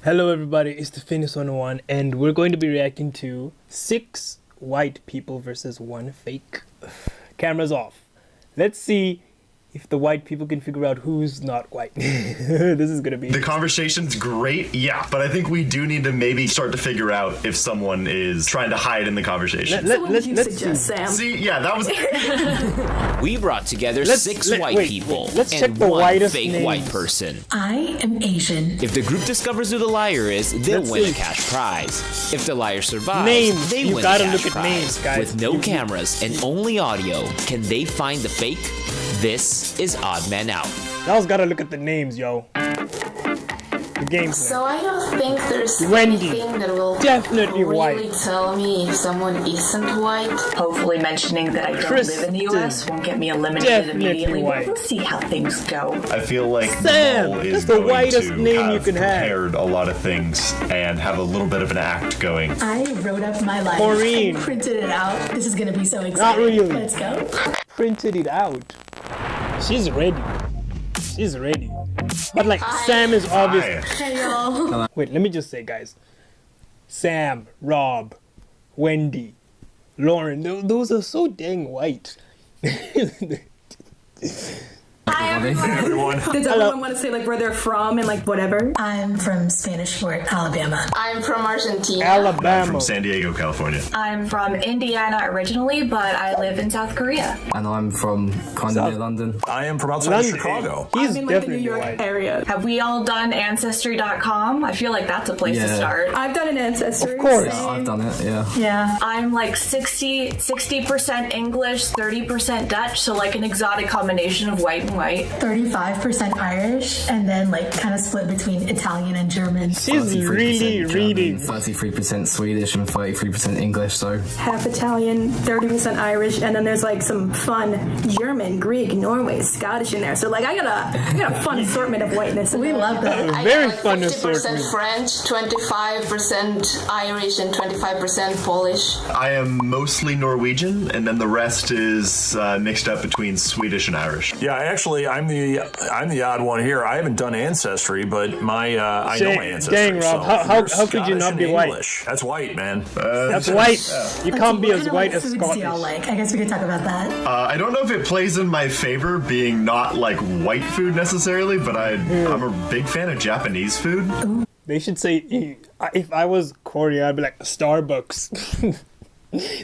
Hello everybody, it's the Fitness 101 and we're going to be reacting to 6 white people versus 1 fake. Cameras off. Let's see if the white people can figure out who's not white. This is gonna be... The conversation's great, yeah, but I think we do need to maybe start to figure out if someone is trying to hide in the conversation. Let's suggest, Sam? See, yeah, that was... We brought together 6 white people let's check and the 1 whitest fake names. white person. I am Asian. If the group discovers who the liar is, they'll Let's win see. a cash prize. If the liar survives, Names. they You win gotta a cash look at prize. names, guys. With no You- cameras and only audio, can they find the fake? This is Odd Man Out. Y'all's gotta look at the names, yo. The gameplay. So I don't think there's Wendy. anything that will Definitely really white. tell me if someone isn't white. Hopefully mentioning that I don't Kristen. live in the U.S. won't get me eliminated Definitely immediately. white. We'll see how things go. I feel like Sam, the mole that's is the going whitest to name have you can have. prepared a lot of things and have a little bit of an act going. I wrote up my life Maureen. and printed it out. This is gonna be so exciting. Not really. Let's go. Printed it out. She's ready. She's ready. But like, Sam is obvious. Hi. Hey y'all. Wait, let me just say, guys. Sam, Rob, Wendy, Lauren, those are so dang white. Everyone. Does everyone want to say like where they're from and like whatever? I'm from Spanish Fort, Alabama. I'm from Argentina. Alabama. From San Diego, California. I'm from Indiana originally, but I live in South Korea. And I'm from kind of near London. I am from outside London. of Chicago. He's I'm in like the definitely New York white. area. Have we all done Ancestry.com? I feel like that's a place to Yeah. start. I've done an ancestry. Of course. Yeah, I've done it, yeah. Yeah. I'm like 60% English, 30% Dutch, so like an exotic combination of white and white. 35% Irish, and then like kind of split between Italian and German. She's 33% really German, reading. 33% Swedish and 33% English, so Half Italian, 30% Irish, and then there's like some fun German, Greek, Norway, Scottish in there. So like I got a fun assortment of whiteness. We love that. I Very got fun like 50% assortment. French, 25% Irish, and 25% Polish. I am mostly Norwegian, and then the rest is mixed up between Swedish and Irish. Yeah, actually, I'm the odd one here. I haven't done Ancestry, but my I know my ancestry. Dang, Rob, so how we're could you Scottish not and be white? English. That's white, man. That's white. You can't be What as kind of, white like, as foods do y'all Scottish. like? I guess we could talk about that. I don't know if it plays in my favor being not like white food necessarily, but I'm a big fan of Japanese food. They should say, if I was Korean, I'd be like, Starbucks.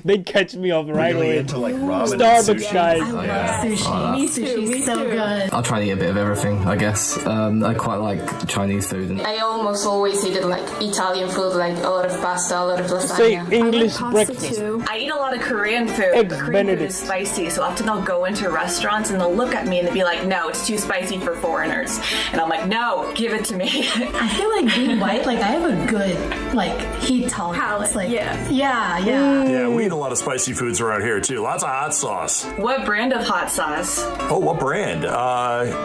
They'd catch me off right Really away. into like ramen Starbucks, and sushi. guys. I love yeah. sushi. Me Sushi's so good. I'll try to eat a bit of everything, I guess. I quite like Chinese food. And I almost always eat like Italian food, like a lot of pasta, a lot of Say lasagna. English Pasta breakfast. too. I eat a lot of Korean food. Eggs Korean food Benedict. is spicy, so often I'll go into restaurants and they'll look at me and they'll be like, no, it's too spicy for foreigners. And I'm like, no, give it to me. I feel like being white, like I have a good like heat tolerance. Palate, Like yeah. yeah. Yeah, we eat a lot of spicy foods around here too. Lots of hot sauce. What brand of hot sauce? Oh, what brand?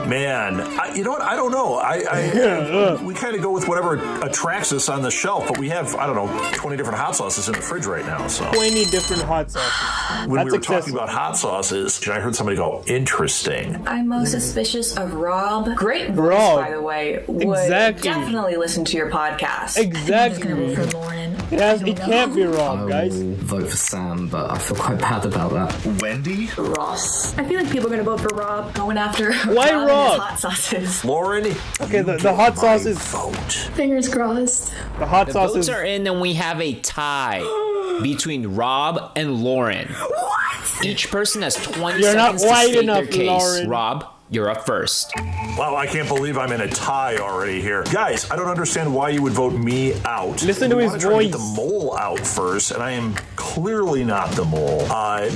Man, you know what? I don't know. We kind of go with whatever attracts us on the shelf, but we have 20 different hot sauces in the fridge right now. So 20 different hot sauces. when That's we were talking excessive. about hot sauces, I heard somebody go, "Interesting." I'm most suspicious of Rob. Great voice, Rob. by the way. Would Exactly. definitely listen to your podcast. I'm just gonna Exactly. vote for Lauren. Yes, I it don't know. can't be I wrong, will guys. vote for Sam, but I feel quite bad about that. Wendy? Ross. I feel like people are gonna vote for Rob. Going after Why and his Rob? hot sauces. Lauren, Okay, the hot sauce is vote. Fingers crossed. the hot The sauce votes is are in and we have a tie between Rob and Lauren. What? Each person has 20 You're not seconds to white state enough, their case. Lauren. Rob, you're up first. Wow, I can't believe I'm in a tie already here. Guys, I don't understand why you would vote me out. Listen to We his wanna try to get voice. the mole out first, and I am clearly not the mole.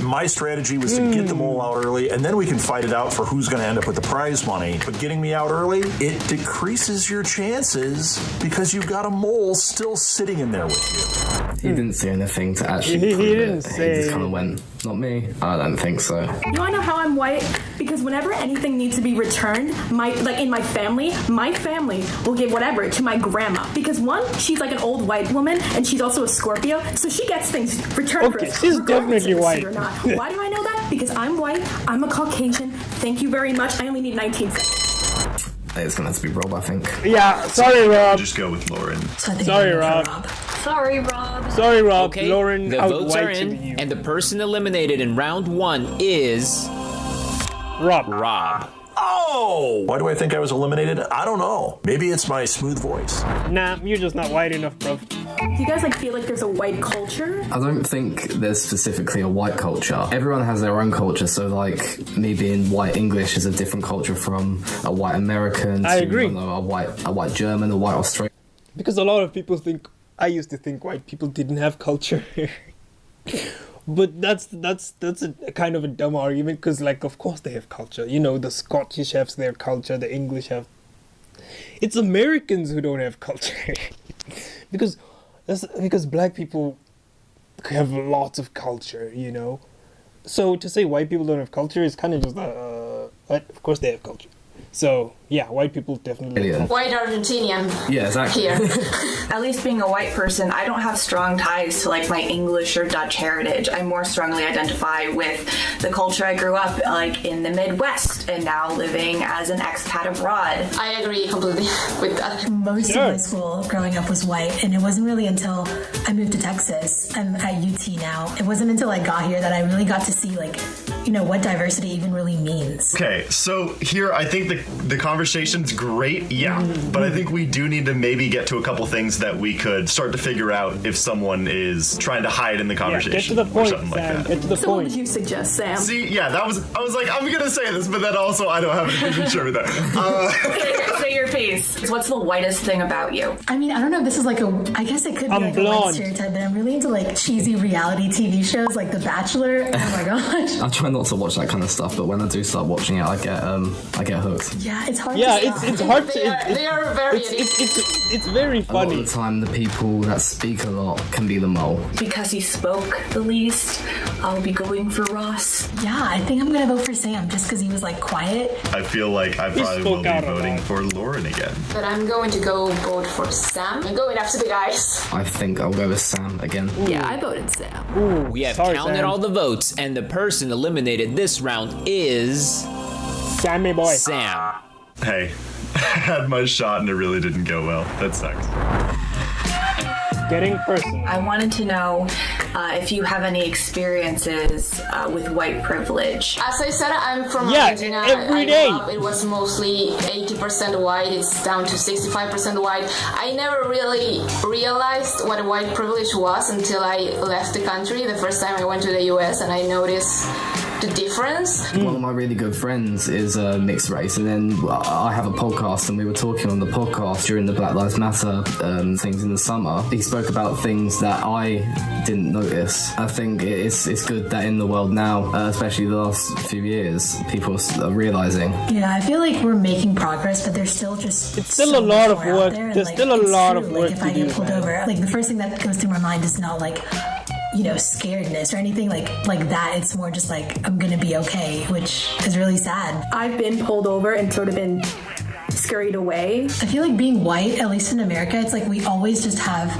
My strategy was to get the mole out early, and then we can fight it out for who's going to end up with the prize money. But getting me out early, it decreases your chances because you've got a mole still sitting in there with He didn't say anything to actually He prove didn't it. say- He just kind of went, not me. I don't think so. You wanna know how I'm white? Because whenever anything needs to be returned, in my family will give whatever to my grandma. Because one, she's like an old white woman, and she's also a Scorpio, so she gets things returned for Okay, us. she's regardless definitely if it's white. or not. Why do I know that? Because I'm white, I'm a Caucasian. Thank you very much. I only need 19 seconds. It's gonna have to be Rob, I think. Yeah, sorry, Rob. Just go with Lauren. So I think Sorry, I'm going Rob. for Sorry, Rob. Sorry, Rob. Okay, Lauren the votes are out-whited in, you. and the person eliminated in round 1 is Rob. Rob. Oh! Why do I think I was eliminated? I don't know. Maybe it's my smooth voice. Nah, you're just not white enough, bro. Do you guys like feel like there's a white culture? I don't think there's specifically a white culture. Everyone has their own culture, so like me being white English is a different culture from a white American I to agree. you know, a white German, a white Australian. Because a lot of people think, I used to think white people didn't have culture. But that's a kind of a dumb argument, because like of course they have culture. You know, the Scottish have their culture, the English have. It's Americans who don't have culture. because black people have lots of culture, you know. So to say white people don't have culture is kind of just of course they have culture. So yeah, white people definitely have culture. White Argentinian. Yeah, exactly. Here. At least being a white person, I don't have strong ties to like my English or Dutch heritage. I more strongly identify with the culture I grew up like in the Midwest and now living as an expat abroad. I agree completely with that. Most Sure. of my school growing up was white, and it wasn't really until I moved to Texas. I'm at UT now. It wasn't until I got here that I really got to see, like, you know, what diversity even really means. Okay, so here I think the conversation's great, yeah, but I think we do need to maybe get to a couple things that we could start to figure out if someone is trying to hide in the Yeah, conversation get to the or point, something like Sam. that. Get to the So what point. would you suggest, Sam? See, yeah, I was like, I'm gonna say this, but then also I don't have anything to share with that. Say your piece. What's the whitest thing about you? I mean, I don't know if this is like I guess it could be I'm like a blonde. white stereotype, but I'm really into like cheesy reality TV shows like The Bachelor. Oh my gosh. I try not to watch that kind of stuff, but when I do start watching it, I get hooked. Yeah, it's hard Yeah, to stop. it's hard to. They are very It's very A lot of funny. the time, the people that speak a lot can be the mole. Because he spoke the least, I'll be going for Ross. Yeah, I think I'm gonna vote for Sam just because he was like quiet. I feel like I probably will spoke be out a voting lot. for Lauren again. But I'm going to go vote for Sam. I'm going after the guys. I think I'll go with Sam again. Yeah, I voted Sam. Ooh, We have sorry, counted Sam. all the votes, and the person eliminated this round is Sammy boy. Sam. Hey, I had my shot and it really didn't go well. That sucks. Getting personal. I wanted to know if you have any experiences with white privilege. As I said, I'm from Yeah, Argentina. every I day. grew up, it was mostly 80% white. It's down to 65% white. I never really realized what white privilege was until I left the country. The first time I went to the US and I noticed the difference. One of my really good friends is mixed race, and then I have a podcast, and we were talking on the podcast during the Black Lives Matter things in the summer. He spoke about things that I didn't notice. I think it's good that in the world now, especially the last few years, people are realizing. Yeah, I feel like we're making progress, but there's still just It's still so a lot much of more out work. there, and, There's like, still a it's lot true. of Like, work if to I get do, pulled man. over, like the first thing that goes through my mind is not like, you know, scaredness or anything like that. It's more just like I'm gonna be okay, which is really sad. I've been pulled over and sort of been scurried away. I feel like being white, at least in America, it's like we always just have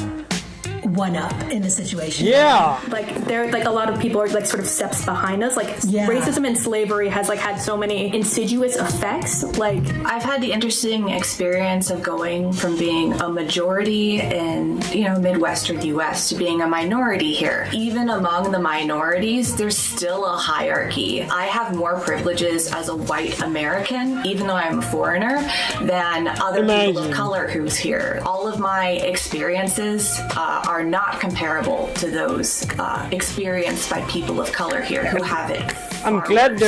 one up in a situation. Yeah. Like there, like a lot of people are like sort of steps behind us. Like Yeah. racism and slavery has like had so many insidious effects. Like I've had the interesting experience of going from being a majority in, you know, Midwestern US to being a minority here. Even among the minorities, there's still a hierarchy. I have more privileges as a white American, even though I'm a foreigner, than other people Imagine. of color who's here. All of my experiences are not comparable to those experienced by people of color here who have it. I'm far glad worse.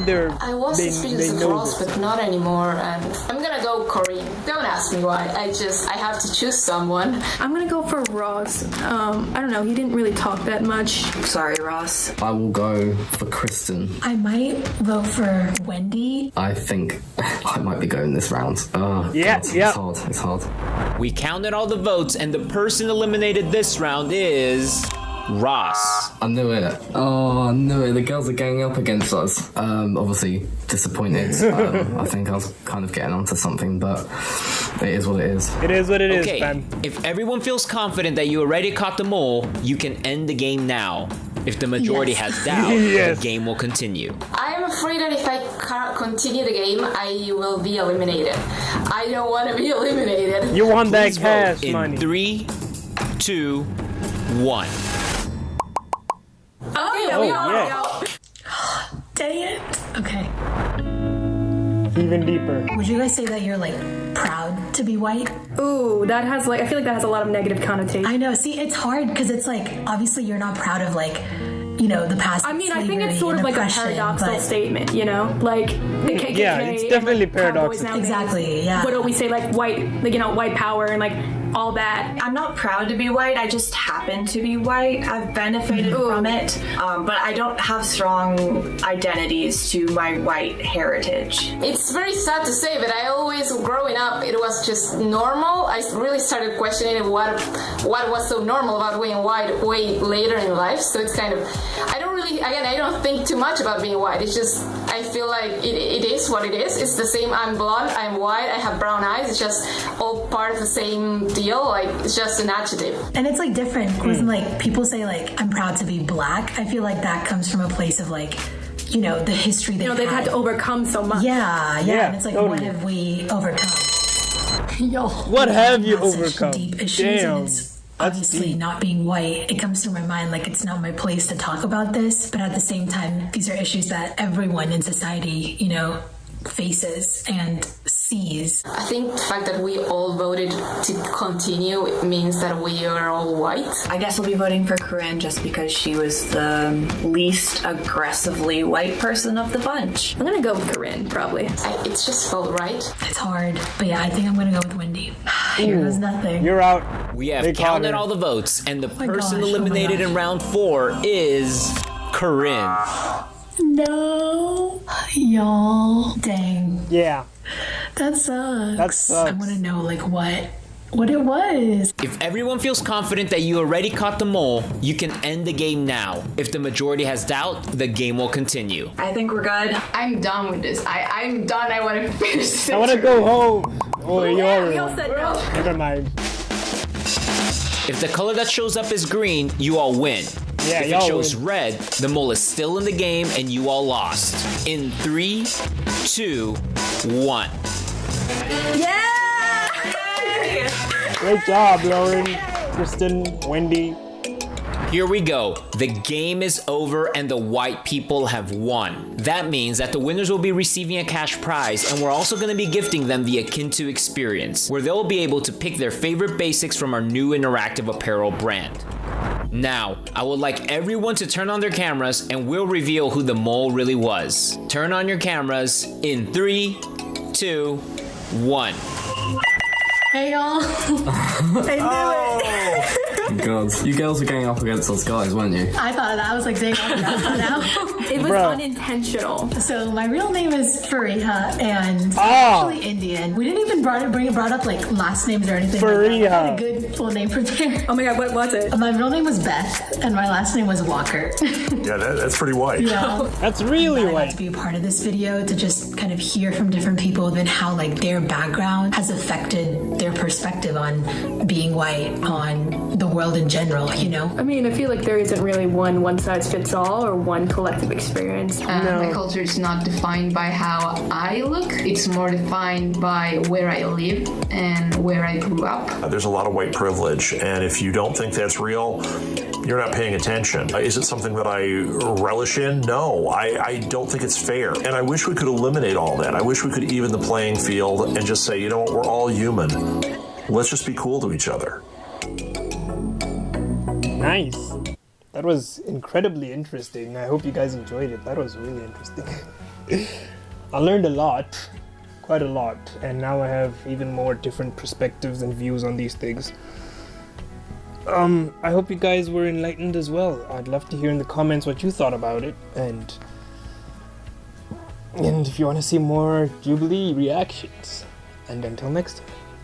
they're. I was they suspicious of know Ross, this. but not anymore. And I'm gonna go Corinne. Don't ask me why. I have to choose someone. I'm gonna go for Ross. I don't know. He didn't really talk that much. Sorry, Ross. I will go for Kristen. I might vote for Wendy. I think I might be going this round. Oh, Yeah, God, yeah. It's hard. It's hard. We counted all the votes, and the person eliminated this round is Ross. I knew it. Oh, I knew it. The girls are ganging up against us. Obviously disappointed. I think I was kind of getting onto something, but it is what it is. It is what it is, Okay, fam. if everyone feels confident that you already caught the mole, you can end the game now. If the majority Yes. has doubt, Yes. the game will continue. I'm afraid that if I continue the game, I will be eliminated. I don't want to be eliminated. You want that Please cash vote in money. 3, 2, 1. Oh, yeah. Dang it. Okay. Even deeper. Would you guys say that you're like proud to be white? Ooh, that has like, I feel like that has a lot of negative connotation. I know. See, it's hard because it's like obviously you're not proud of like, you know, the past. I mean, I think it's slavery sort of and like a oppression, paradoxical but- statement, you know? Like, the KKK. Yeah, it's and, definitely like, Proud Boys paradoxical. nowadays. Exactly, yeah. What do we say, like, white, like, you know, white power and, like, all that. I'm not proud to be white. I just happen to be white. I've benefited from it, but I don't have strong identities to my white heritage. It's very sad to say, but I always, growing up, it was just normal. I really started questioning what was so normal about being white way later in life. So it's kind of, I don't think too much about being white. It's just, I feel like it is what it is. It's the same. I'm blonde, I'm white, I have brown eyes. It's just all part of the same deal. Like, it's just an adjective. And it's like different because like people say like I'm proud to be black. I feel like that comes from a place of like, you know, the history You know, they've had to overcome so much. Yeah. And it's like, totally. what have we overcome? Yo, What have you that's such overcome? Deep issues, Damn. and it's obviously not being white. It comes through my mind like it's not my place to talk about this, but at the same time, these are issues that everyone in society, you know, faces and sees. I think the fact that we all voted to continue means that we are all white. I guess I'll be voting for Corinne just because she was the least aggressively white person of the bunch. I'm gonna go with Corinne, probably. It's just felt right. It's hard, but yeah, I think I'm gonna go with Wendy. Here goes nothing. You're out. We have They caught counted her. all the votes, and the my person gosh, oh my eliminated gosh. in round 4 is Corinne. No, y'all. Dang, Yeah. that sucks. That sucks. I want to know like what it was. If everyone feels confident that you already caught the mole, you can end the game now. If the majority has doubt, the game will continue. I think we're good. I'm done with this. I'm done. I want to finish this. I want to go home. Oh, Yeah, we all you're. said no. Never mind. If the color that shows up is green, you all win. Yeah, if it y'all shows win. red, the mole is still in the game and you all lost. In 3, 2, 1. Yeah! Great job, Lauren, Kristen, Wendy. Here we go. The game is over and the white people have won. That means that the winners will be receiving a cash prize, and we're also going to be gifting them the Akintu experience, where they'll be able to pick their favorite basics from our new interactive apparel brand. Now, I would like everyone to turn on their cameras and we'll reveal who the mole really was. Turn on your cameras in 3, 2, 1. Hey y'all. God, you girls were going up against those guys, weren't you? I thought of that. I was like, dang, now. It was Bruh. unintentional. So my real name is Fariha, and Ah. I'm actually Indian. We didn't even brought up like last names or anything. Fariha. Like that. I had a good full name prepared. Oh my god, what was it? My real name was Beth, and my last name was Walker. Yeah, that's pretty white. Yeah. That's really I got white. to be a part of this video to just kind of hear from different people and how like their background has affected their perspective on being white, on the world in general, you know? I mean, I feel like there isn't really one size fits all or one collective experience. My culture is not defined by how I look. It's more defined by where I live and where I grew up. There's a lot of white privilege, and if you don't think that's real, you're not paying attention. Is it something that I relish in? No, I don't think it's fair. And I wish we could eliminate all that. I wish we could even the playing field and just say, you know what, we're all human. Let's just be cool to each other. Nice. That was incredibly interesting. I hope you guys enjoyed it. That was really interesting. I learned a lot, quite a lot, and now I have even more different perspectives and views on these things. I hope you guys were enlightened as well. I'd love to hear in the comments what you thought about it, and if you want to see more Jubilee reactions. And until next time.